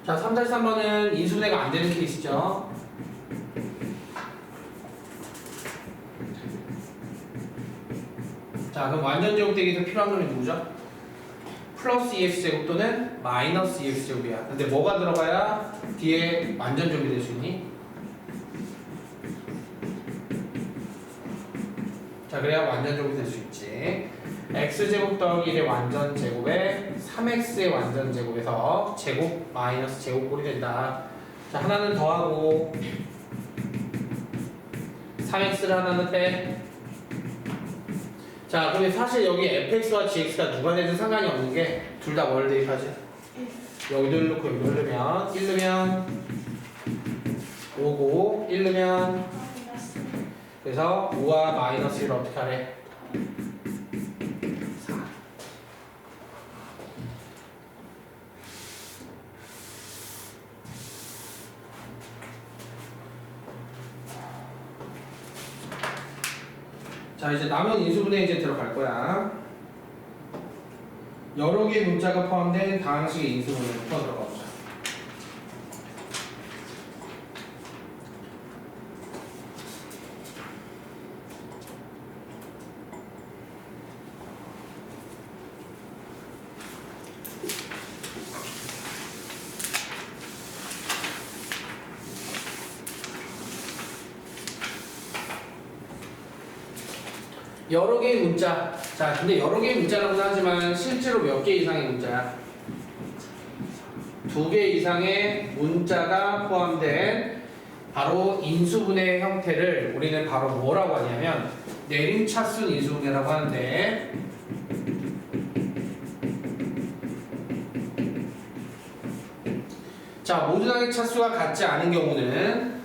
자, 3-3번은 인수분해가 안 되는 케이스죠. 자, 그럼 완전 제곱되기에서 필요한 놈이 누구죠? 플러스 2x제곱 또는 마이너스 2x제곱이야. 근데 뭐가 들어가야 뒤에 완전 제곱이 될 수 있니? 자, 그래야 완전 제곱이 될 수 있지. x제곱 더하기 1의 완전 제곱에 3x의 완전 제곱에서 제곱 마이너스 제곱꼴이 된다. 자, 하나는 더하고 3x를 하나는 빼. 자, 그러면 사실 여기 fx와 gx가 누가 되든 상관이 없는 게 둘 다 뭘 대입하지? 여기도 1 넣고 여기도 1 넣으면 1 넣으면 5고 1 넣으면 그래서 5와 마이너스 1을 어떻게 하래? 4. 자, 이제 남은 인수분해 이제 들어갈 거야. 여러 개의 문자가 포함된 다항식의 인수분해부터 들어가 보자. 여러 개의 문자. 자, 근데 여러 개의 문자라고는 하지만 실제로 몇 개 이상의 문자야? 2개 이상의 문자가 포함된 바로 인수분해 형태를 우리는 바로 뭐라고 하냐면 내림차순 인수분해라고 하는데, 자, 모두당의 차수가 같지 않은 경우는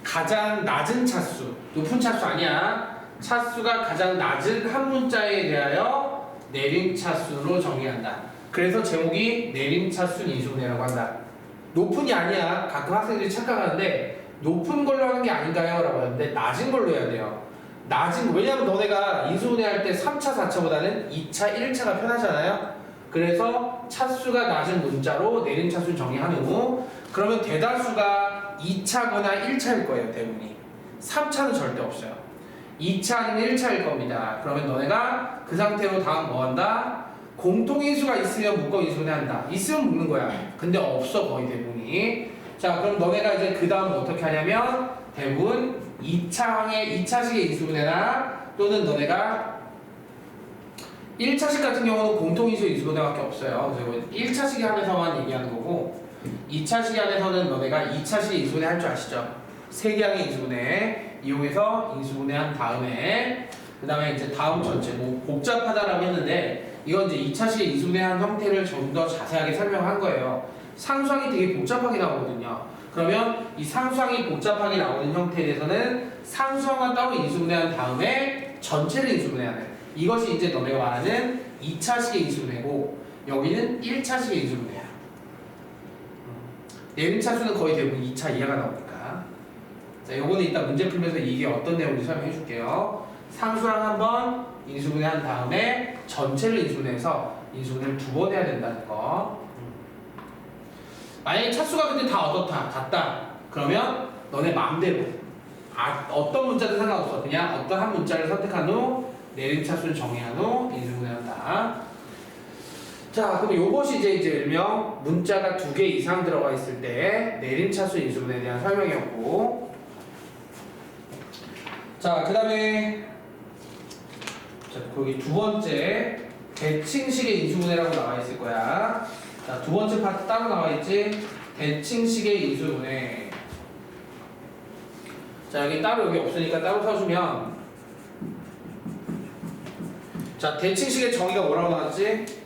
가장 낮은 차수, 높은 차수 아니야. 차수가 가장 낮은 한 문자에 대하여 내림차수로 정의한다. 그래서 제목이 내림차순 인수분해라고 한다. 높은이 아니야. 가끔 학생들이 착각하는데 높은 걸로 하는 게 아닌가요? 라고 하는데 낮은 걸로 해야 돼요. 낮은, 왜냐면 너네가 인수분해 할 때 3차, 4차보다는 2차, 1차가 편하잖아요. 그래서 차수가 낮은 문자로 내림차수를 정의한 후, 그러면 대다수가 2차거나 1차일 거예요, 대부분이. 3차는 절대 없어요. 2차 아니면 1차일 겁니다. 그러면 너네가 그 상태로 다음 뭐 한다? 공통인수가 있으면 묶어 인수분해 한다. 있으면 묶는 거야. 근데 없어, 거의 대부분이. 자, 그럼 너네가 이제 그 다음 어떻게 하냐면 대부분 2차식의 인수분해나 또는 너네가 1차식 같은 경우는 공통인수 인수분해밖에 없어요. 그래서 1차식 안에서만 얘기하는 거고, 2차식 안에서는 너네가 2차식 인수분해 할 줄 아시죠? 3개항의 인수분해 이용해서 인수분해 한 다음에 그 다음에 이제 다음 전체 뭐 복잡하다라고 했는데 이건 이제 2차식 인수분해 한 형태를 좀 더 자세하게 설명한 거예요. 상수항이 되게 복잡하게 나오거든요. 그러면 이 상수항이 복잡하게 나오는 형태에 대해서는 상수항만 따로 인수분해한 다음에 전체를 인수분해하는, 이것이 이제 너네가 말하는 2차식의 인수분해고, 여기는 1차식의 인수분해야. 내림차수는 거의 대부분 2차 이하가 나오니까. 자, 요거는 이따 문제 풀면서 이게 어떤 내용인지 설명해 줄게요. 상수랑 한번 인수분해한 다음에 전체를 인수분해해서 인수분해를 2번 해야 된다는 거. 만약에 차수가 근데 다 어떻다, 같다. 그러면 너네 마음대로 어떤 문자든 상관없어. 그냥 어떤 한 문자를 선택한 후 내림차수를 정의한 후 인수분해한다. 자, 그럼 요것이 이제 일명 문자가 2개 이상 들어가 있을 때 내림차수 인수분해에 대한 설명이었고, 자, 그 다음에 거기 두 번째 대칭식의 인수분해라고 나와 있을 거야. 자, 두 번째 파트 따로 나와 있지. 대칭식의 인수분해. 자, 여기 따로 여기 없으니까 따로 써주면, 자, 대칭식의 정의가 뭐라고 나왔지?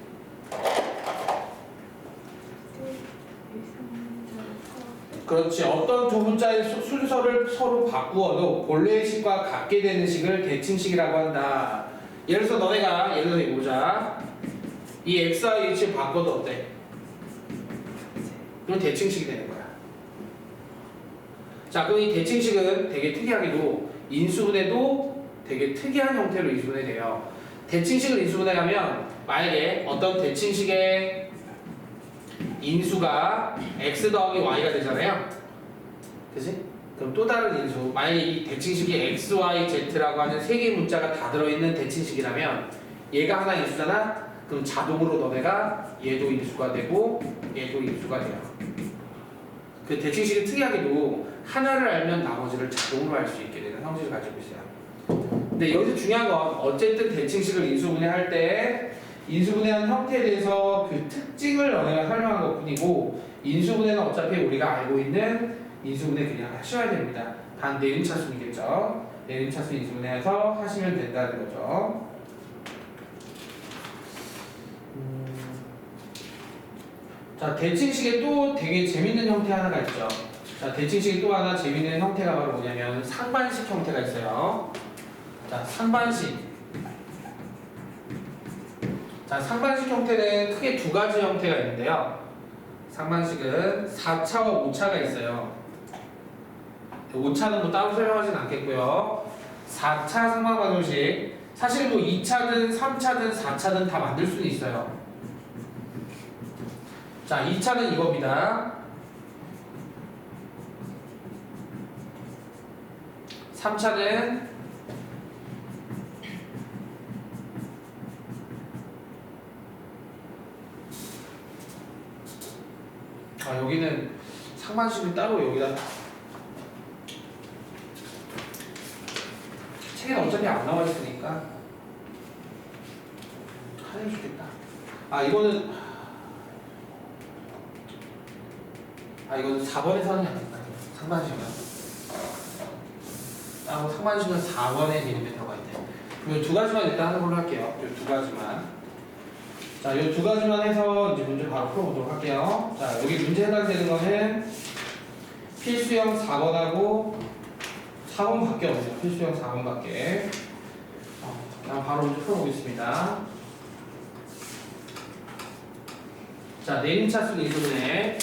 그렇지. 어떤 두 문자의 순서를 서로 바꾸어도 본래의 식과 같게 되는 식을 대칭식이라고 한다. 예를 들어서 너네가 예를 들어 해보자. 이 x와 h를 바꿔도 어때? 그럼 대칭식이 되는 거야. 자, 그럼 이 대칭식은 되게 특이하게도 인수분해도 되게 특이한 형태로 인수분해돼요. 대칭식을 인수분해하면 만약에 어떤 대칭식의 인수가 x 더하기 y가 되잖아요. 그치? 그럼 또 다른 인수, 만약에 이 대칭식이 x, y, z라고 하는 세 개의 문자가 다 들어있는 대칭식이라면 얘가 하나 인수잖아? 그럼 자동으로 너네가 얘도 인수가 되고 얘도 인수가 돼요. 그 대칭식이 특이하게도 하나를 알면 나머지를 자동으로 알 수 있게 되는 성질을 가지고 있어요. 근데 여기서 중요한 건 어쨌든 대칭식을 인수분해할 때 인수분해한 형태에 대해서 그 특징을 너네가 설명한 것 뿐이고 인수분해는 어차피 우리가 알고 있는 인수분해 그냥 하셔야 됩니다. 단 내림차순이겠죠. 내림차순 인수분해해서 하시면 된다는 거죠. 자, 대칭식에 또 되게 재밌는 형태 하나가 있죠. 자, 대칭식에 또 하나 재밌는 형태가 바로 뭐냐면 상반식 형태가 있어요. 자, 상반식. 자, 상반식 형태는 크게 두 가지 형태가 있는데요. 상반식은 4차와 5차가 있어요. 5차는 뭐 따로 설명하진 않겠고요. 4차 상반방정식. 사실 뭐 2차든 3차든 4차든 다 만들 수는 있어요. 자, 2차는 이겁니다. 3차는 여기는 상반식을 따로 여기다 책에는 어차피 안 나와 있으니까 하면 좋겠다. 이거는 4번에서 하는 게 아닐까? 상반식은 상반식은 4번에 이름에 들어가 있대. 그럼 두 가지만 일단 하는 걸로 할게요. 이 두 가지만. 자, 이 두 가지만 해서 이제 문제 바로 풀어보도록 할게요. 자, 여기 문제 해당되는 거는 필수형 4번하고 4번밖에 없네요. 필수형 4번밖에. 그냥 바로 문제 풀어보겠습니다. 자, 내림차순 인수분해.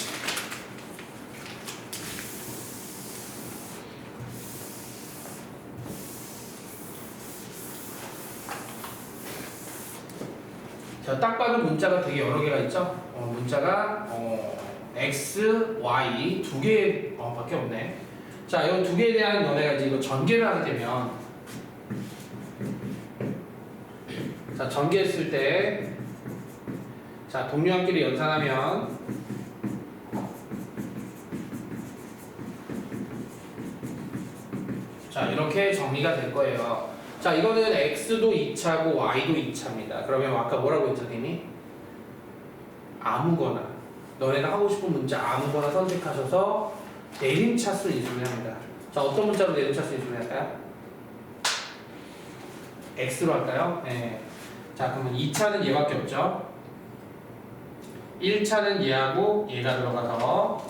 자, 딱 봐도 문자가 되게 여러 개가 있죠? 문자가 x, y 두 개 밖에 없네. 자, 이 두 개에 대한 너네가 이제 이거 전개를 하게 되면 자, 전개했을 때 자, 동류함끼리 연산하면 자, 이렇게 정리가 될 거예요. 자, 이거는 x도 2차고 y도 2차입니다. 그러면 아까 뭐라고 했죠, 님이? 아무거나 너네가 하고 싶은 문자 아무거나 선택하셔서 내림차수 인수분해 합니다. 자, 어떤 문자로 내림차수 인수분해 할까요? x로 할까요? 네. 자, 그러면 2차는 얘밖에 없죠. 1차는 얘하고 얘가 들어가서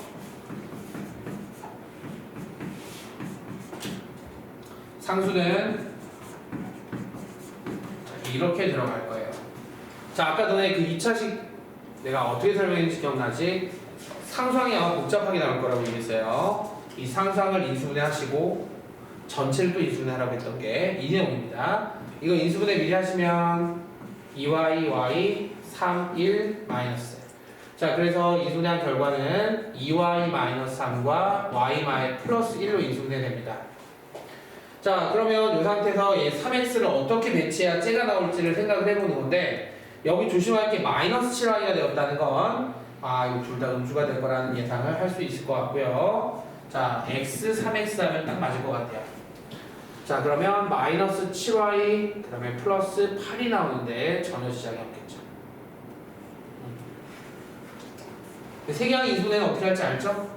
상수는 이렇게 들어갈 거예요. 자, 아까 전에 그 2차식 내가 어떻게 설명했는지 기억나지? 상수항이 아마 복잡하게 나올 거라고 얘기했어요. 이 상수항을 인수분해 하시고 전체를 또 인수분해 하라고 했던 게 이 내용입니다. 이거 인수분해 미리 하시면 2y, y, 3, 1, 마이너스. 자, 그래서 인수분해한 결과는 2y-3과 y 플러스 1로 인수분해 됩니다. 자, 그러면 이 상태에서 얘 3x를 어떻게 배치해야 째가 나올지를 생각을 해보는 건데 여기 조심할 게 마이너스 7y가 되었다는 건 이거 둘 다 음수가 될 거라는 예상을 할 수 있을 것 같고요. 자, x, 3x 하면 딱 맞을 것 같아요. 자, 그러면 마이너스 7y 그 다음에 플러스 8이 나오는데 전혀 지장이 없겠죠. 세개항 인수분해는 어떻게 할지 알죠?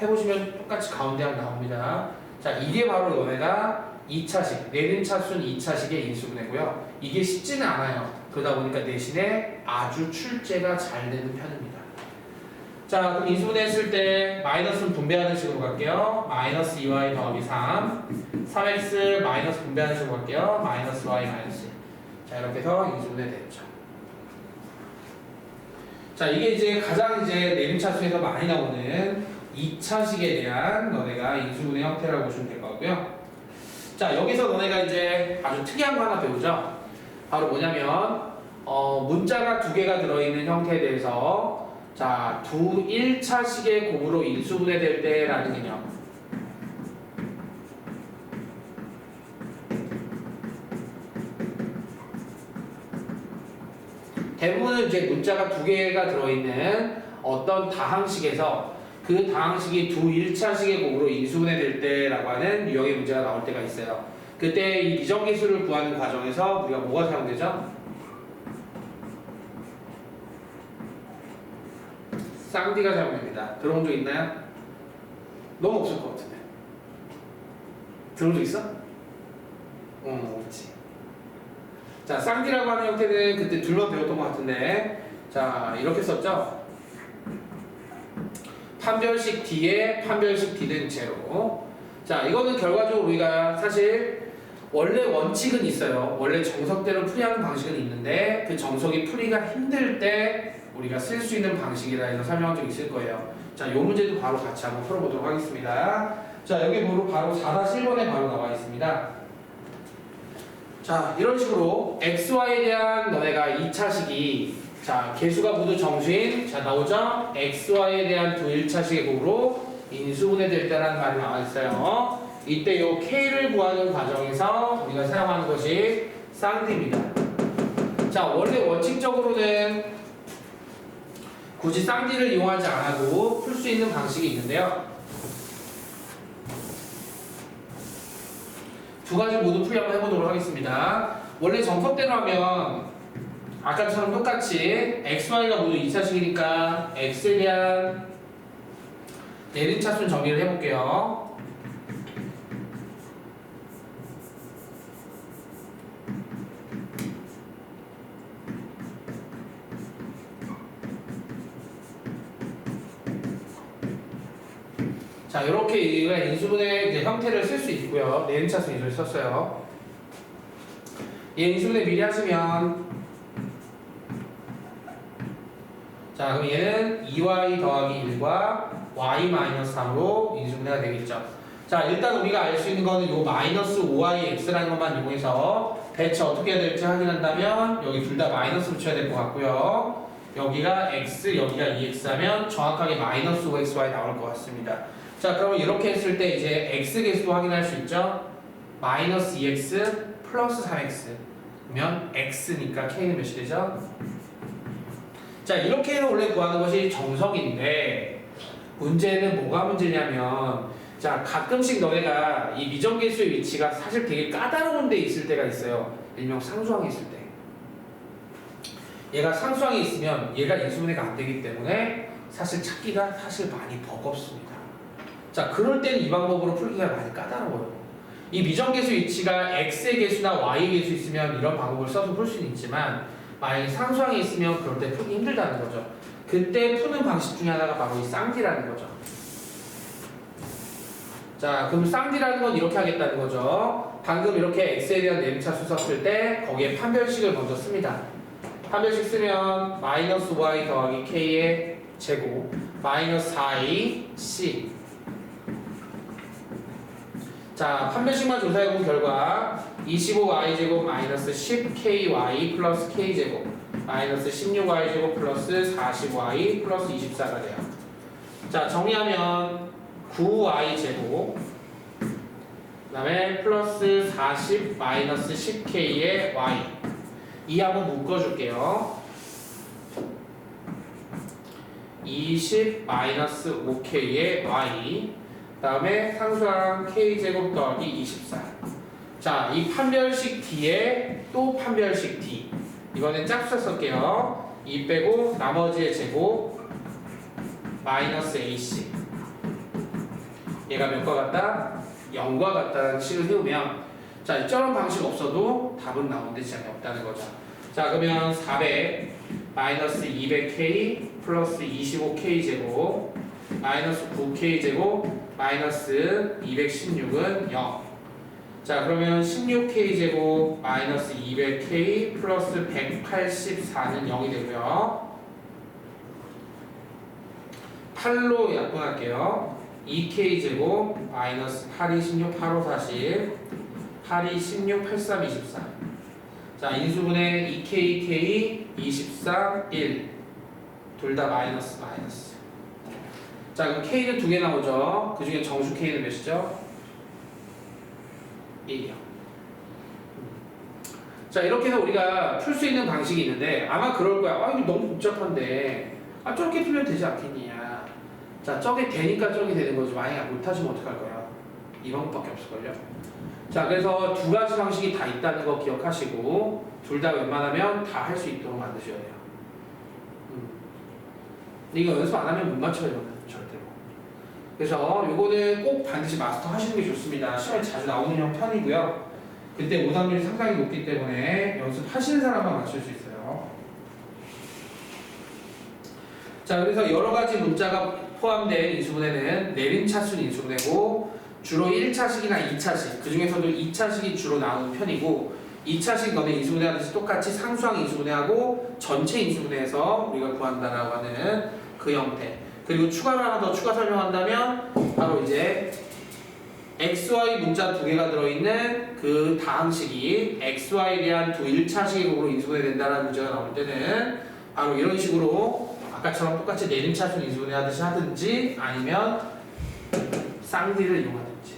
해보시면 똑같이 가운데 항 나옵니다. 자, 이게 바로 너네가 2차식, 내림차순 2차식의 인수분해고요. 이게 쉽지는 않아요. 그러다 보니까 대신에 아주 출제가 잘 되는 편입니다. 자, 그럼 인수분해 했을 때 마이너스는 분배하는 식으로 갈게요. 마이너스 2y 더하기 3 3x 마이너스 분배하는 식으로 갈게요. 마이너스 y 마이너스 1. 자, 이렇게 해서 인수분해 됐죠. 자, 이게 이제 가장 내림차순에서 많이 나오는 2차식에 대한 너네가 인수분해 형태라고 보시면 될 것 같고요. 자, 여기서 너네가 이제 아주 특이한 거 하나 배우죠. 바로 뭐냐면 문자가 두 개가 들어있는 형태에 대해서 자, 두 1차식의 곱으로 인수분해될 때라는 개념. 대부분은 이제 문자가 두 개가 들어있는 어떤 다항식에서 그 다항식이 두 1차식의 곱으로 인수분해될 때라고 하는 유형의 문제가 나올 때가 있어요. 그때 이 미정계수를 구하는 과정에서 우리가 뭐가 사용되죠? 쌍디가 사용됩니다. 들어본 적 있나요? 너무 없을 것 같은데. 들어본 적 있어? 없지. 자, 쌍디라고 하는 형태는 그때 둘만 배웠던 것 같은데, 자, 이렇게 썼죠? 판별식 D에 판별식 D는 제로. 자, 이거는 결과적으로 우리가 사실 원래 원칙은 있어요. 원래 정석대로 풀이하는 방식은 있는데 그 정석이 풀이가 힘들 때 우리가 쓸 수 있는 방식이라 해서 설명한 적 있을 거예요. 자, 이 문제도 바로 같이 한번 풀어보도록 하겠습니다. 자, 여기 바로 4-1번에 바로 나와 있습니다. 자, 이런 식으로 xy에 대한 너네가 2차식이 자, 개수가 모두 정수인 자, 나오죠? xy에 대한 두 1차식의 곱으로 인수분해될 때라는 말이 나와 있어요. 이때 요 k를 구하는 과정에서 우리가 사용하는 것이 쌍디입니다. 자, 원래 원칙적으로는 굳이 쌍디를 이용하지 않아도 풀 수 있는 방식이 있는데요. 두 가지 모두 풀이 한번 해보도록 하겠습니다. 원래 정석대로 하면 아까처럼 똑같이 xy가 모두 2차식이니까 x에 대한 내림차순 정리를 해볼게요. 자, 이렇게 우리가 인수분해 형태를 쓸 수 있고요. 내림차순 인수를 썼어요. 얘 인수분해 미리 하시면 자, 그럼 얘는 2y 더하기 1과 y-3으로 인수분해가 되겠죠. 자, 일단 우리가 알 수 있는 거는 요 마이너스 5yx라는 것만 이용해서 대체 어떻게 해야 될지 확인한다면 여기 둘 다 마이너스 붙여야 될 것 같고요. 여기가 x, 여기가 2x 하면 정확하게 마이너스 5xy 나올 것 같습니다. 자, 그러면 이렇게 했을 때 이제 x 개수도 확인할 수 있죠. 마이너스 2x 플러스 3x 그러면 x니까 k는 몇이 되죠? 자, 이렇게 원래 구하는 것이 정석인데 문제는 뭐가 문제냐면 자, 가끔씩 너네가 이 미정계수의 위치가 사실 되게 까다로운 데 있을 때가 있어요. 일명 상수항에 있을 때 얘가 상수항에 있으면 얘가 인수분해가 안 되기 때문에 사실 찾기가 사실 많이 버겁습니다. 자, 그럴 때는 이 방법으로 풀기가 많이 까다로워요. 이 미정계수 위치가 x의 개수나 y의 개수 있으면 이런 방법을 써서 풀 수는 있지만 만약에 상수항에 있으면 그럴 때 풀기 힘들다는 거죠. 그때 푸는 방식 중에 하나가 바로 이 쌍디라는 거죠. 자, 그럼 쌍디라는 건 이렇게 하겠다는 거죠. 방금 이렇게 x에 대한 내림차수 썼을 때 거기에 판별식을 먼저 씁니다. 판별식 쓰면 마이너스 y 더하기 k의 제곱 마이너스 4a c 자, 판별식만 조사해본 결과 25y제곱 마이너스 10ky 플러스 k제곱 마이너스 16y제곱 플러스 40y 플러스 24가 돼요. 자, 정리하면 9y제곱 그 다음에 플러스 40 마이너스 10k의 y 이 한번 묶어줄게요. 20 마이너스 5k의 y 그 다음에 상수항 k제곱 더하기 24 자, 이 판별식 D에 또 판별식 D 이번엔 짝수 쓸게요. 2 빼고 나머지의 제곱 마이너스 AC 얘가 몇과 같다? 0과 같다는 식을 세우면 자, 저런 방식 없어도 답은 나오는데 지장이 없다는 거죠. 자, 그러면 400 마이너스 200K 플러스 25K 제곱 마이너스 9K 제곱 마이너스 216은 0. 자, 그러면 16K 제곱 마이너스 200K 플러스 184는 0이 되고요. 8로 약분할게요. 2K 제곱 마이너스 8, 26, 8, 5, 40 8, 2, 16, 8, 3, 24 자, 인수분해 2K, K, 24, 1 둘 다 마이너스. 자, 그럼 K는 2개 나오죠. 그 중에 정수 K는 몇이죠? 1이요. 자, 이렇게 해서 우리가 풀 수 있는 방식이 있는데 아마 그럴 거야. 아, 이거 너무 복잡한데. 아, 저렇게 풀면 되지 않겠냐. 자, 저게 되니까 저게 되는 거지. 만약에 못하시면 어떡할 거야? 이 방법밖에 없을걸요. 자, 그래서 두 가지 방식이 다 있다는 거 기억하시고 둘 다 웬만하면 다 할 수 있도록 만드셔야 돼요. 이거 연습 안 하면 못 맞춰요, 절대로. 그래서 요거는 꼭 반드시 마스터 하시는 게 좋습니다. 시험에 자주 나오는 편이고요. 그때 오답률이 상당히 높기 때문에 연습하시는 사람만 맞출 수 있어요. 자, 그래서 여러 가지 문자가 포함된 인수분해는 내림차순 인수분해고 주로 1차식이나 2차식, 그 중에서도 2차식이 주로 나오는 편이고 2차식 너네 인수분해하듯이 똑같이 상수항 인수분해하고 전체 인수분해해서 우리가 구한다라고 하는 그 형태. 그리고 추가로 하나 더 추가 설명한다면 바로 이제 XY 문자 두 개가 들어있는 그 다항식이 XY에 대한 두 1차식으로 인수분해 된다는 문제가 나올 때는 바로 이런 식으로 아까처럼 똑같이 내림차순 인수분해 하든지 아니면 쌍디를 이용하든지.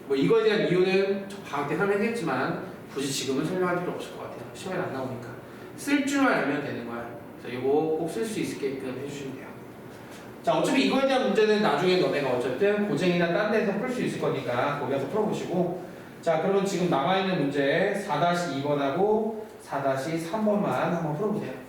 뭐 이거에 대한 이유는 방학 때 설명했지만 굳이 지금은 설명할 필요 없을 것 같아요. 시험에 안 나오니까. 쓸 줄만 알면 되는 거야. 그래서 이거 꼭 쓸 수 있게끔 해주시면 돼요. 자, 어차피 이거에 대한 문제는 나중에 너네가 어쨌든 고쟁이나 딴 데서 풀 수 있을 거니까 거기 가서 풀어보시고. 자, 그러면 지금 남아있는 문제 4-2번하고 4-3번만 한번 풀어보세요.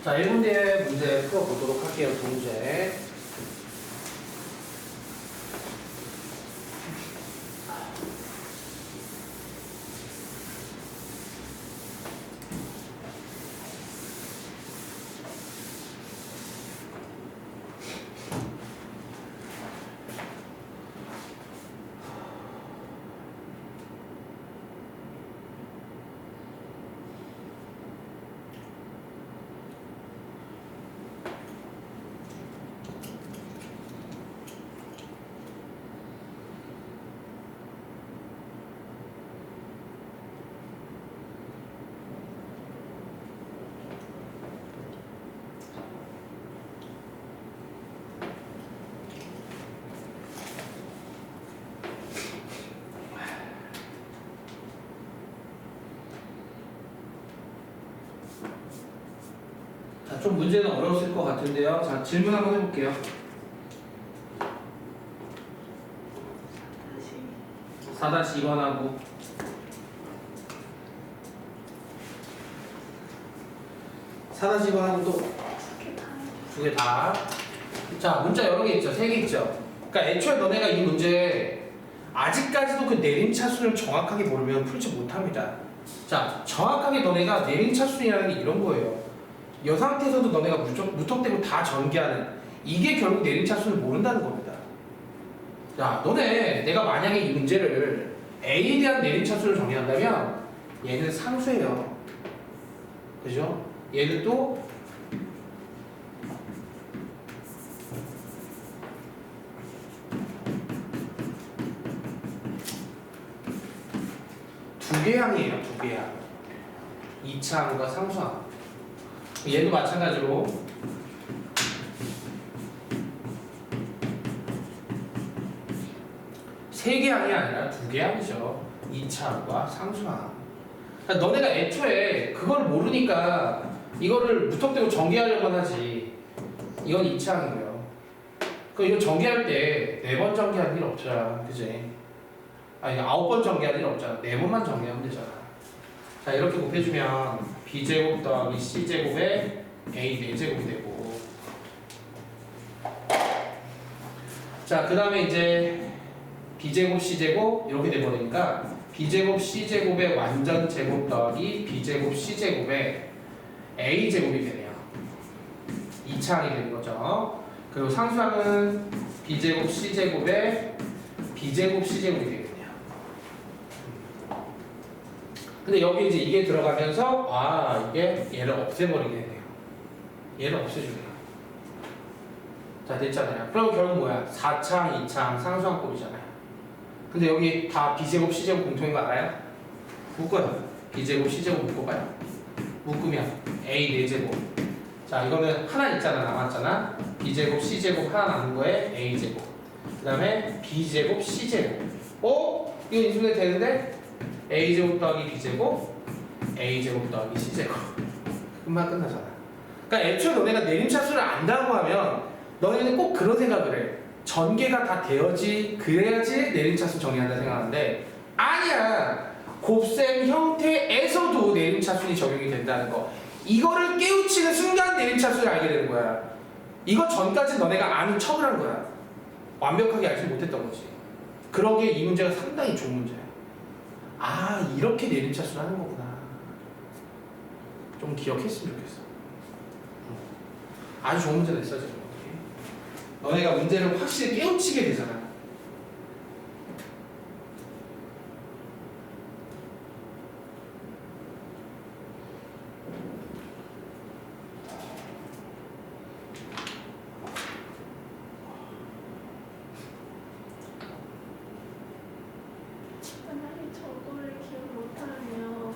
자, 1문제 문제 풀어보도록 할게요. 두 문제. 자, 좀 문제는 어려웠을 것 같은데요. 자, 질문 한번 해볼게요. 4-2번하고 4-2번하고 또 두 개 다. 자, 문자 여러 개 있죠. 3개 있죠. 그러니까 애초에 너네가 이 문제 아직까지도 그 내림차순을 정확하게 모르면 풀지 못합니다. 자, 정확하게 너네가 내림차순이라는 게 이런 거예요. 이 상태에서도 너네가 무턱대고 다 전개하는 이게 결국 내림차순을 모른다는 겁니다. 자, 너네 내가 만약에 이 문제를 A에 대한 내림차순을 정의한다면 얘는 상수예요. 그죠? 얘는 또 두 개항이에요. 두 개항. 2차항과 상수항. 얘도 마찬가지로 세 개 항이 아니라 두 개 항이죠. 2차항과 상수항. 그러니까 너네가 애초에 그걸 모르니까 이거를 무턱대고 전개하려고 하지. 이건 2차항이고요. 이거 전개할 때 4번 전개할 일 없잖아. 그지? 아니 9번 전개할 일 없잖아. 4번만 전개하면 되잖아. 자, 이렇게 곱해주면 b제곱 더하기 c제곱에 a 4제곱이 되고, 자, 그 다음에 이제 b제곱 c제곱 이렇게 돼버리니까 b제곱 c제곱의 완전 제곱 더하기 b제곱 c제곱에 a제곱이 되네요. 2차항이 되는 거죠. 그리고 상수항은 b제곱 c제곱에 b제곱 c제곱이 되겠네요. 근데 여기 이제 이게 들어가면서 이게 얘를 없애버리게 되네요. 얘를 없애주네요. 자, 됐잖아요. 그럼 결국 뭐야? 4차항, 2차항 상수항법이잖아요. 근데 여기 다 b제곱 c제곱 공통인 거 알아요? 묶어요. b제곱 c제곱 묶어봐요. 묶으면 a 4제곱. 자, 이거는 하나 있잖아. 남았잖아. b제곱 c제곱 하나 남은 거에 a제곱. 그 다음에 b제곱 c제곱. 이거 인수분해 되는데? a제곱 더하기 b제곱, a제곱 더하기 c제곱. 금방 끝나잖아. 그러니까 애초에 너네가 내림차수를 안다고 하면 너네는 꼭 그런 생각을 해. 전개가 다 되어지 그래야지 내림차수 정의한다 생각하는데 아니야. 곱셈 형태에서도 내림차순이 적용이 된다는 거. 이거를 깨우치는 순간 내림차순을 알게 되는 거야. 이거 전까지 너네가 아는 척을 한 거야. 완벽하게 알지 못했던 거지. 그러기에 이 문제가 상당히 좋은 문제야. 이렇게 내림차순 하는 거구나. 좀 기억했으면 좋겠어. 아주 좋은 문제 냈어 지금. 너네가 문제를 확실히 깨우치게 되잖아.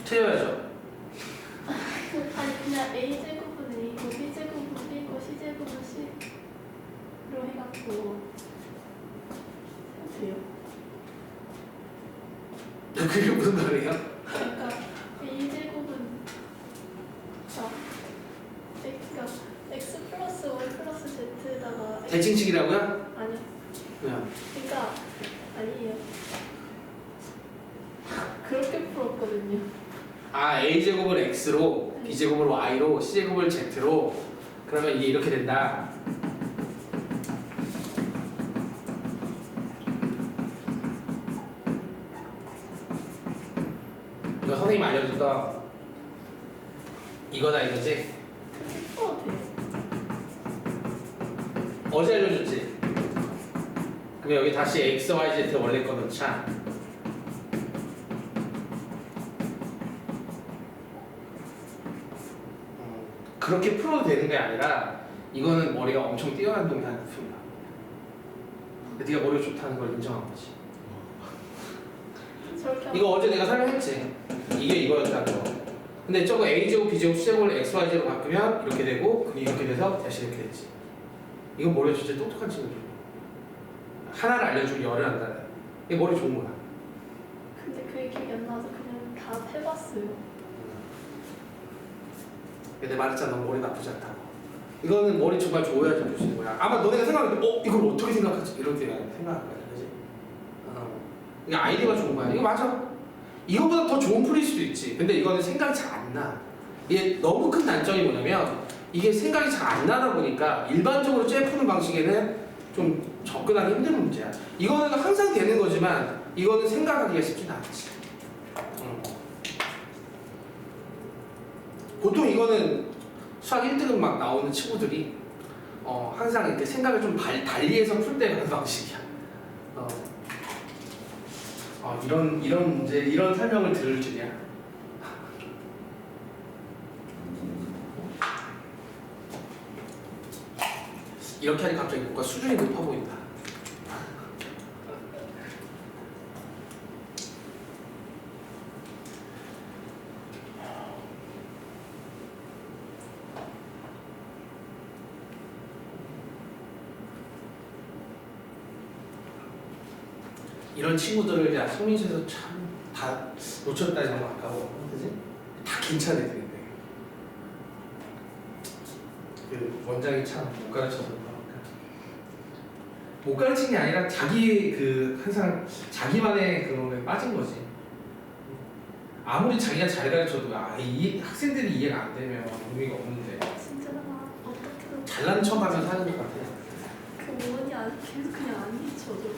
틀려야죠. 아니 그냥 a제곱은 a고 b제곱은 b고 c제곱은 c로 해갖고 돼요. 그게 무슨 말이에요? 그러니까 a제곱은 그러니까 x 플러스 y 플러스 z에다가 대칭식이라고요? 아니요. 그냥 그러니까 아니에요. 그렇게 풀었거든요. 아 a제곱을 x로 b제곱을 y로 c제곱을 z로 그러면 이게 이렇게 된다. 이거 선생님이 알려줬던 이거다 이거지? 그렇게 풀어도 돼요. 어제 알려줬지? 그럼 여기 다시 x, y, z 원래 거 넣자. 그렇게 풀어도 되는 게 아니라 이거는 머리가 엄청 뛰어난 놈이 하는 부분이야. 근데 네가 머리가 좋다는 걸 인정한 거지. 저렇게 하면 이거 어제 내가 설명했지. 이게 이거였다는 거. 근데 저거 a제곱, b제곱, c제곱을 x, y제로 바꾸면 이렇게 되고 그게 이렇게 돼서 다시 이렇게 되지. 이건 머리가 진짜 똑똑한 친구죠. 하나를 알려주고 열을 한다는. 이게 머리 좋은 거야. 근데 그게 기억이 안 나서 그냥 다 해봤어요. 근데 말했잖아, 너 머리 나쁘지 않다고. 이거는 머리 정말 좋아야지 볼 수 있는 거야. 아마 너네가 생각할 때, 이걸 어떻게 생각하지? 이럴 때 생각할 거야, 그지? 이게 아이디어가 좋은 거야. 이거 맞아. 이거보다 더 좋은 풀일 수도 있지. 근데 이거는 생각이 잘 안 나. 이게 너무 큰 단점이 뭐냐면 이게 생각이 잘 안 나다 보니까 일반적으로 쟤 푸는 방식에는 좀 접근하기 힘든 문제야. 이거는 항상 되는 거지만 이거는 생각하기가 쉽진 않지. 보통 이거는 수학 1등급 막 나오는 친구들이 항상 이렇게 생각을 좀 달리해서 풀 때 그런 방식이야. 이런 문제, 이런 설명을 들을 줄이야. 이렇게 하니 갑자기 뭔가 수준이 높아 보인다. 이런 친구들을 야 성민수에서 참 다 놓쳤다 이런 거 아까워, 그지? 다 괜찮아 되는데 그 원장이 참 못 가르쳐서 못 가르친 게 아니라 자기 그 항상 자기만의 그거에 빠진 거지. 아무리 자기가 잘 가르쳐도 이 학생들이 이해가 안 되면 의미가 없는데 진짜 나 어떻게든 잘난 척하면서 하는 것 같아. 그 원이 안 계속 그냥 안 잊혀져.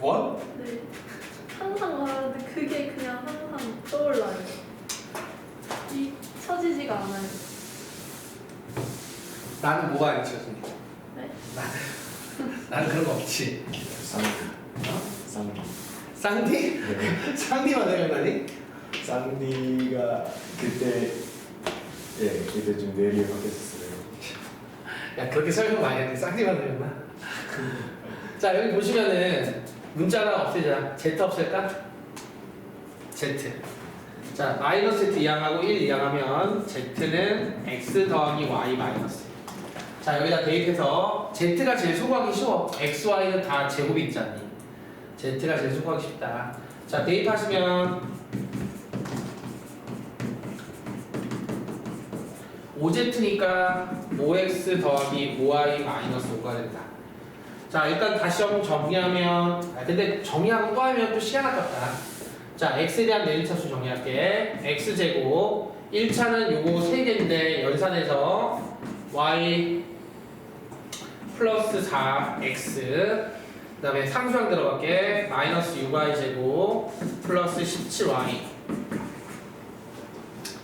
원? 네. 항상 말하는데 그게 그냥 항상 떠올라요. 잊혀지지가 않아요. 나는 뭐가 안 잊혀지니? 네? 나는 그런 거 없지. 쌍디. 쌍디. 쌍디? 네. 쌍디만 생각나니? 쌍디가 그때 그때 좀 뇌리에 박혔었어요. 야 그렇게 설명 많이 하는데 쌍디만 생각나? 자 여기 보시면은 문자가 없애자. Z 없앨까? Z. 자 마이너스 Z 이항하고 1 이항하면 Z는 X 더하기 Y 마이너스. 자 여기다 대입해서 Z가 제일 소구하기 쉬워. X, Y는 다 제곱이 있잖니. Z가 제일 소구하기 쉽다. 자 대입하시면 5Z니까 5X 더하기 5Y 마이너스 5가 된다. 자 일단 다시 한번 정리하면 근데 정리하고 또 하면 또 시간 아깝다. 자 x에 대한 내림차수 정리할게. x제곱 1차는 요거 3개인데 연산해서 y 플러스 4x 그 다음에 상수항 들어갈게. 마이너스 6y제곱 플러스 17y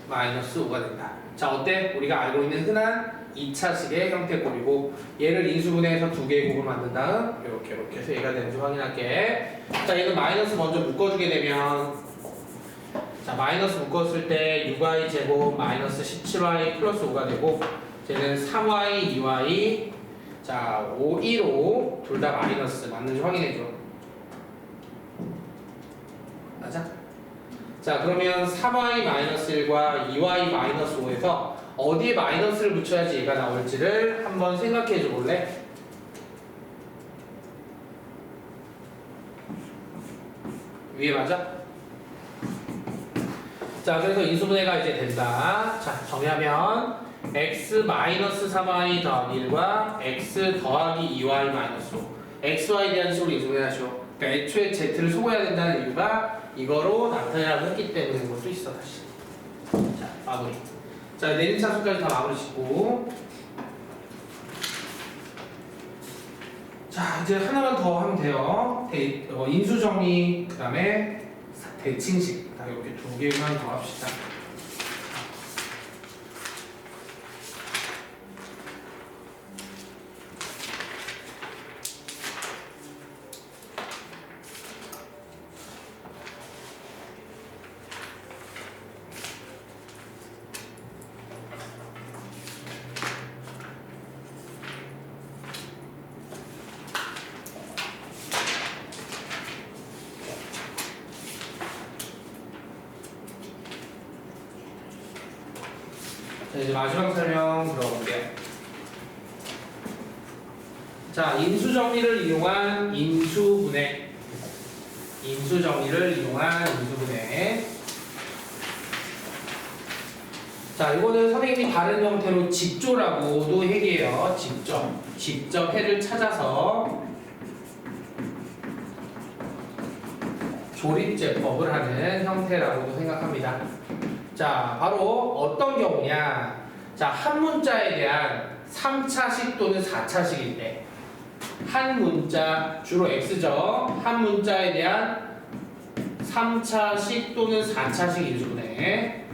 마이너스 5가 된다. 자 어때? 우리가 알고 있는 흔한 2차식의 형태꼴이고 얘를 인수분해해서 두 개의 곱을 만든 다음 이렇게 해서 얘가 되는지 확인할게. 자 얘는 마이너스 먼저 묶어주게 되면 자 마이너스 묶었을 때 6y 제곱 마이너스 17y 플러스 5가 되고 쟤는 3y 2y 자 5, 1, 5 둘 다 마이너스 맞는지 확인해줘. 맞아? 자 그러면 3y 마이너스 1과 2y 마이너스 5에서 어디에 마이너스를 붙여야지 얘가 나올지를 한번 생각해 줘 볼래? 위에 맞아? 자 그래서 인수분해가 이제 된다. 자 정리하면 x 마이너스 3y 더하기 1과 x 더하기 2y 마이너스 5 xy에 대한 식으로 인수분해 하시오. 그러니까 애초에 z를 소구해야 된다는 이유가 이거로 나타내라고 했기 때문에 그것도 있어 다시. 자 마무리. 자 내림차수까지 다 마무리 짓고. 자 이제 하나만 더 하면 돼요. 인수정리 그 다음에 대칭식. 다 이렇게 두 개만 더 합시다. 자 이제 마지막 설명 들어볼게요. 자 인수정리를 이용한 인수분해. 인수정리를 이용한 인수분해. 자 이거는 선생님이 다른 형태로 직조라고도 얘기해요. 직접 해를 찾아서 조립제법을 하는 형태라고도 생각합니다. 자, 바로 어떤 경우냐? 자, 한 문자에 대한 3차식 또는 4차식일 때, 한 문자, 주로 X죠. 한 문자에 대한 3차식 또는 4차식 인수분해.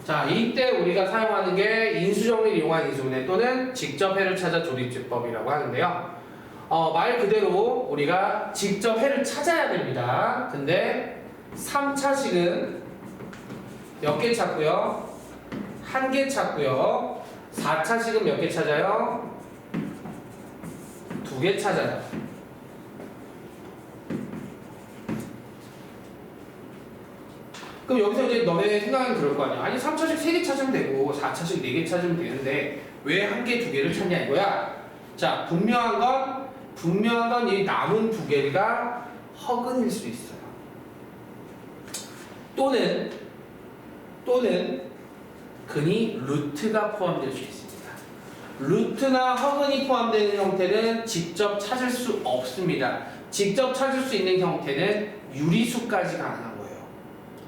자, 이때 우리가 사용하는 게 인수정리를 이용한 인수분해 또는 직접 해를 찾아 조립제법이라고 하는데요. 말 그대로 우리가 직접 해를 찾아야 됩니다. 근데 3차식은 몇 개 찾고요? 한 개 찾고요. 4차식은 몇 개 찾아요? 2개 찾아요. 그럼 여기서 이제 너네 생각은 그럴 거 아니야. 아니 3차식 3개 찾으면 되고 4차식 4개 찾으면 되는데 왜 한 개, 2개를 찾냐 이거야. 자, 분명한 건 이 남은 2개가 허근일 수 있어요. 또는 근이 루트가 포함될 수 있습니다. 루트나 허근이 포함되는 형태는 직접 찾을 수 없습니다. 직접 찾을 수 있는 형태는 유리수까지 가능한 거예요.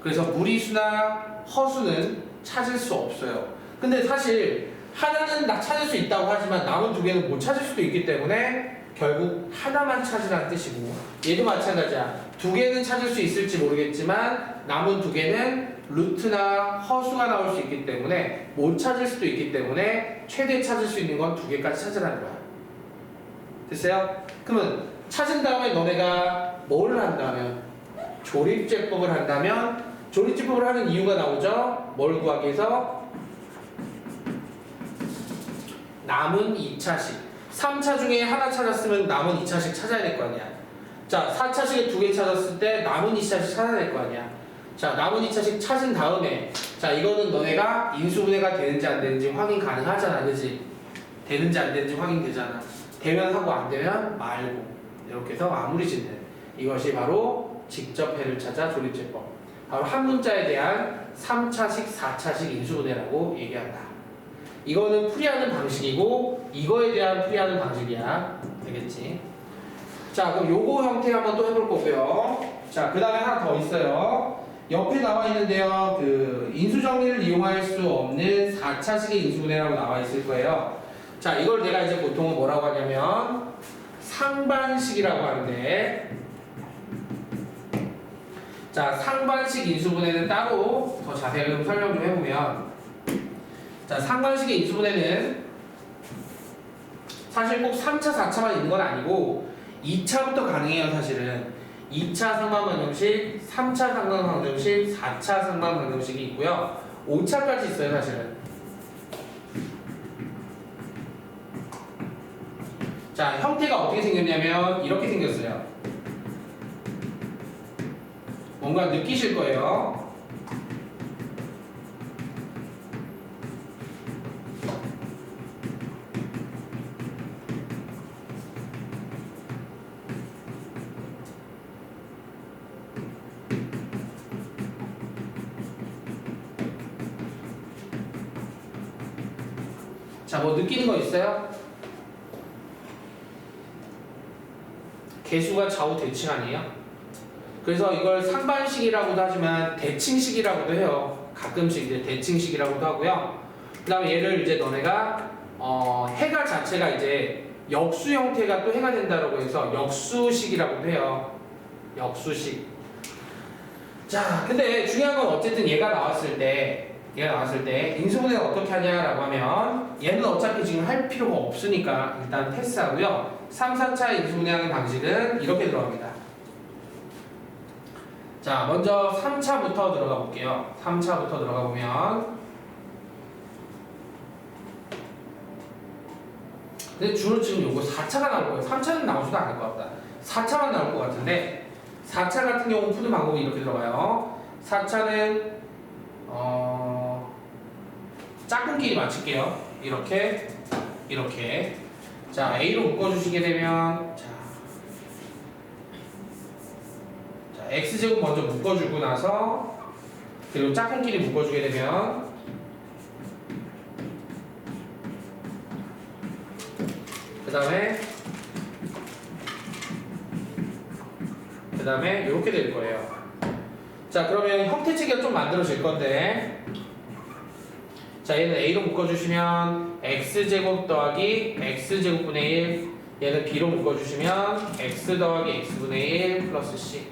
그래서 무리수나 허수는 찾을 수 없어요. 근데 사실 하나는 다 찾을 수 있다고 하지만 남은 2개는 못 찾을 수도 있기 때문에 결국 하나만 찾으라는 뜻이고, 얘도 마찬가지야. 2개는 찾을 수 있을지 모르겠지만 남은 2개는 루트나 허수가 나올 수 있기 때문에 못 찾을 수도 있기 때문에 최대 찾을 수 있는 건 2개까지 찾으라는 거야. 됐어요? 그러면 찾은 다음에 너네가 뭘 한다면? 조립제법을 한다면 조립제법을 하는 이유가 나오죠? 뭘 구하기 위해서? 남은 2차식. 3차 중에 하나 찾았으면 남은 2차식 찾아야 될 거 아니야. 자, 4차식에 2개 찾았을 때 남은 2차식 찾아야 될 거 아니야. 자, 남은 2차식 찾은 다음에 자, 이거는 너네가 인수분해가 되는지 안 되는지 확인 가능하잖아. 그지? 되는지 안 되는지 확인되잖아. 되면 하고 안 되면 말고. 이렇게 해서 마무리 짓는 이것이 바로 직접 해를 찾아 조립제법. 바로 한 문자에 대한 3차식, 4차식 인수분해라고 얘기한다. 이거는 풀이하는 방식이고 이거에 대한 풀이하는 방식이야. 되겠지? 자, 그럼 요거 형태 한번 또 해볼 거고요. 자, 그 다음에 하나 더 있어요. 옆에 나와 있는데요. 그 인수정리를 이용할 수 없는 4차식의 인수분해라고 나와 있을 거예요. 자, 이걸 내가 이제 보통은 뭐라고 하냐면 상반식이라고 하는데, 자, 상반식 인수분해는 따로 더 자세히 설명 좀 해보면, 자, 상반식의 인수분해는 사실 꼭 3차, 4차만 있는 건 아니고 2차부터 가능해요. 사실은 2차 상반방정식, 3차 상반방정식, 4차 상반방정식이 있고요. 5차까지 있어요. 사실은. 자, 형태가 어떻게 생겼냐면 이렇게 생겼어요. 뭔가 느끼실 거예요. 자, 뭐 느끼는 거 있어요? 개수가 좌우 대칭 아니에요? 그래서 이걸 상반식이라고도 하지만 대칭식이라고도 해요. 가끔씩 이제 대칭식이라고도 하고요. 그 다음에 얘를 이제 너네가 해가 자체가 이제 역수 형태가 또 해가 된다고 해서 역수식이라고도 해요. 역수식. 자, 근데 중요한 건 어쨌든 얘가 나왔을 때 인수분해를 어떻게 하냐라고 하면 얘는 어차피 지금 할 필요가 없으니까 일단 패스하고요. 3, 4차 인수분해하는 방식은 이렇게 들어갑니다. 자, 먼저 3차부터 들어가 볼게요. 3차부터 들어가 보면 근데 주로 지금 요거 4차가 나올 거예요. 3차는 나오지도 않을 것 같다. 4차만 나올 것 같은데 4차 같은 경우 푸는 방법이 이렇게 들어가요. 4차는 짝꿍끼리 맞출게요. 이렇게 자 A로 묶어주시게 되면 자 X제곱 먼저 묶어주고 나서 그리고 짝꿍끼리 묶어주게 되면 그 다음에 이렇게 될 거예요. 자, 그러면 형태치기가 좀 만들어질 건데 자, 얘는 A로 묶어주시면 X제곱 더하기 X제곱분의 1 얘는 B로 묶어주시면 X 더하기 X분의 1 플러스 C.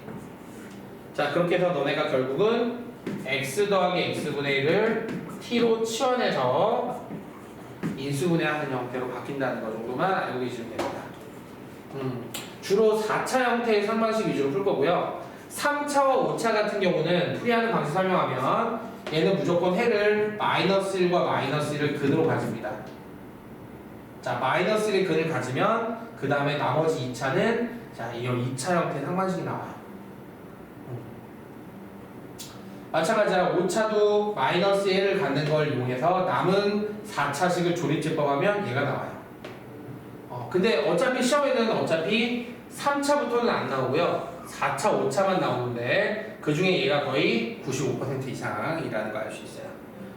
자, 그렇게 해서 너네가 결국은 X 더하기 X분의 1을 T로 치환해서 인수분해하는 형태로 바뀐다는 거 정도만 알고 계시면 됩니다. 주로 4차 형태의 상반식 위주로 풀 거고요. 3차와 5차 같은 경우는 풀이하는 방식 설명하면 얘는 무조건 해를 마이너스 1과 마이너스 1을 근으로 가집니다. 자, 마이너스 1의 근을 가지면 그 다음에 나머지 2차는 자, 이 2차 형태의 상반식이 나와요. 마찬가지로 5차도 마이너스 1을 갖는 걸 이용해서 남은 4차식을 조립제법하면 얘가 나와요. 근데 어차피 시험에는 어차피 3차부터는 안 나오고요. 4차, 5차만 나오는데 그 중에 얘가 거의 95% 이상이라는 걸 알 수 있어요.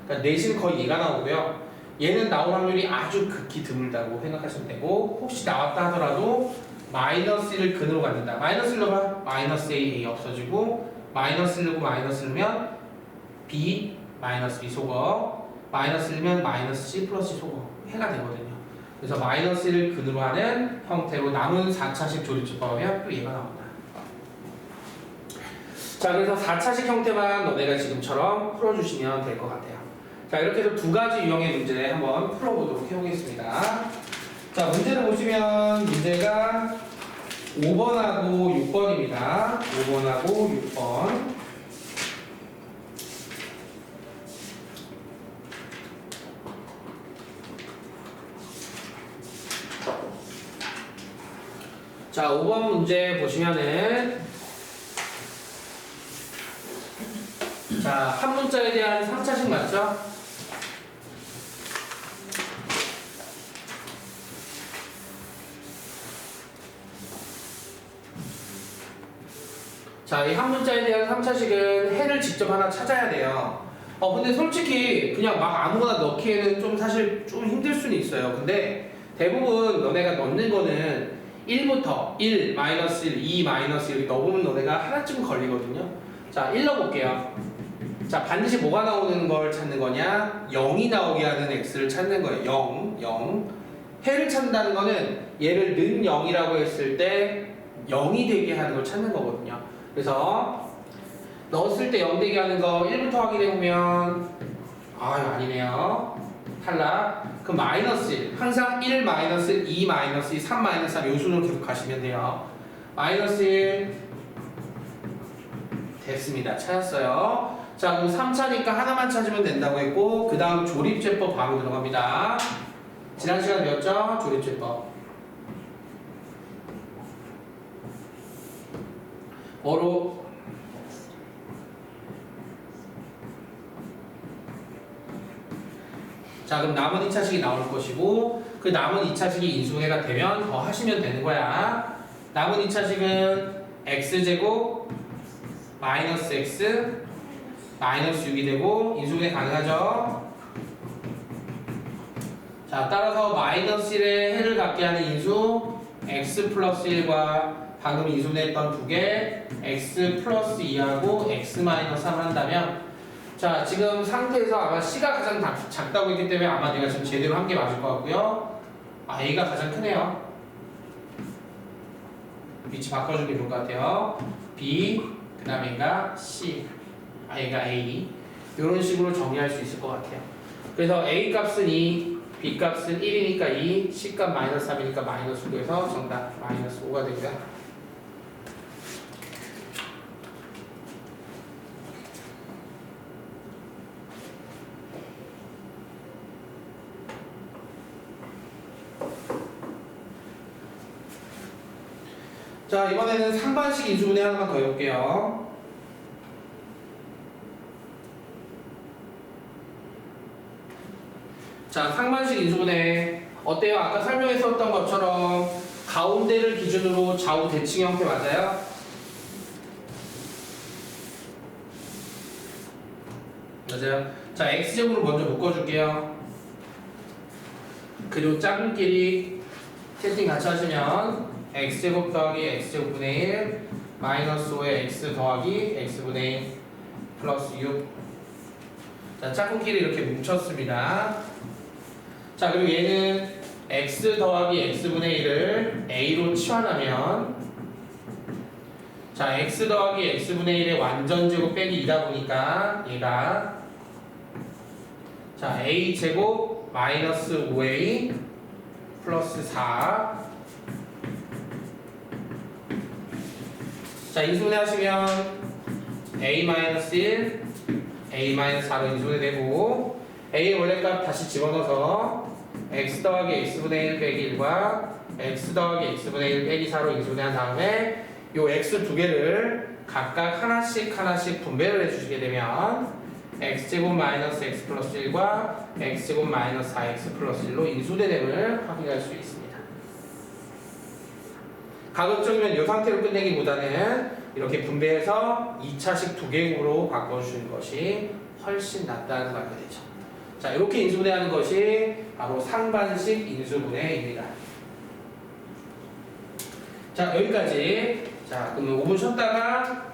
그러니까 내신 거의 얘가 나오고요. 얘는 나올 확률이 아주 극히 드물다고 생각하시면 되고 혹시 나왔다 하더라도 마이너스 1을 근으로 갖는다. 마이너스 1로 봐. 마이너스 A 없어지고 마이너스 1로 마이너스 1면 B 마이너스 B 속어 마이너스 1면 마이너스 C 플러스 C 속어 해가 되거든요. 그래서 마이너스 1을 근으로 하는 형태로 남은 4차식 조립집합하면 또 얘가 나온다. 자, 그래서 4차식 형태만 너네가 지금처럼 풀어주시면 될 것 같아요. 자, 이렇게 해서 두 가지 유형의 문제 한번 풀어보도록 해보겠습니다. 자, 문제를 보시면 문제가 5번하고 6번입니다. 5번하고 6번. 자, 5번 문제 보시면은 자, 한 문자에 대한 3차식 맞죠? 자, 이 한 문자에 대한 3차식은 해를 직접 하나 찾아야 돼요. 근데 솔직히 그냥 막 아무거나 넣기에는 좀 사실 좀 힘들 수는 있어요. 근데 대부분 너네가 넣는 거는 1부터 1, 마이너스 1, 2, 마이너스 1 넣어보면 너네가 하나쯤 걸리거든요. 자, 1 넣어볼게요. 자, 반드시 뭐가 나오는 걸 찾는 거냐? 0이 나오게 하는 x를 찾는 거예요. 0. 해를 찾는다는 거는 얘를 는 0이라고 했을 때 0이 되게 하는 걸 찾는 거거든요. 그래서 넣었을 때 0 되게 하는 거 1부터 확인해보면 아니네요. 탈락. 그럼 마이너스 1. 항상 1, 마이너스 1, 2, 마이너스 2, 3, 마이너스 3 요 순으로 계속 가시면 돼요. 마이너스 1 됐습니다. 찾았어요. 자, 그럼 3차니까 하나만 찾으면 된다고 했고 그 다음 조립제법 바로 들어갑니다. 지난 시간 배웠죠? 조립제법. 뭐로? 자, 그럼 남은 2차식이 나올 것이고 그 남은 2차식이 인수분해가 되면 더 하시면 되는 거야. 남은 2차식은 x제곱 마이너스 x 마이너스 6이 되고 인수분해 가능하죠? 자, 따라서 마이너스 1의 해를 갖게 하는 인수 x 플러스 1과 방금 인수분해했던 두 개 x 플러스 2하고 x 마이너스 3을 한다면 자 지금 상태에서 아마 c가 가장 작다고 했기 때문에 아마 내가 지금 제대로 한 게 맞을 것 같고요. a가 가장 크네요. 위치 바꿔주는 게 좋을 것 같아요. b 그 다음에가 c a가 a 이런 식으로 정리할 수 있을 것 같아요. 그래서 a 값은 2 b 값은 1이니까 2 c 값 마이너스 3이니까 마이너스 5에서 정답 마이너스 5가 되고요. 자 이번에는 상반식 인수분해 하나만 더 해볼게요. 자 상반식 인수분해 어때요? 아까 설명했었던 것처럼 가운데를 기준으로 좌우 대칭 형태 맞아요? 맞아요. 자 x제곱으로 먼저 묶어줄게요. 그리고 작은 길이 세팅 같이 하시면 x제곱 더하기 x제곱분의 1 마이너스 5의 x 더하기 x분의 1 플러스 6. 자 짝꿍끼리 이렇게 뭉쳤습니다. 자 그리고 얘는 x 더하기 x분의 1을 a로 치환하면 자 x 더하기 x분의 1의 완전제곱 빼기 2다 보니까 얘가 자 a제곱 마이너스 5a 플러스 4. 자 인수분해 하시면 a-1, a-4로 인수분해 되고 a의 원래값 다시 집어넣어서 x 더하기 x분의 1 빼기 1과 x 더하기 x분의 1 빼기 4로 인수분해한 다음에 요 x 두 개를 각각 하나씩 분배를 해주시게 되면 x제곱 마이너스 x 플러스 1과 x제곱 마이너스 4x 플러스 1로 인수분해됨을 확인할 수 있습니다. 가급적이면 이 상태로 끝내기보다는 이렇게 분배해서 2차식 두 개국으로 바꿔주는 것이 훨씬 낫다는 말이 되죠. 자, 이렇게 인수분해하는 것이 바로 상반식 인수분해입니다. 자, 여기까지. 자, 그러면 5분 쉬었다가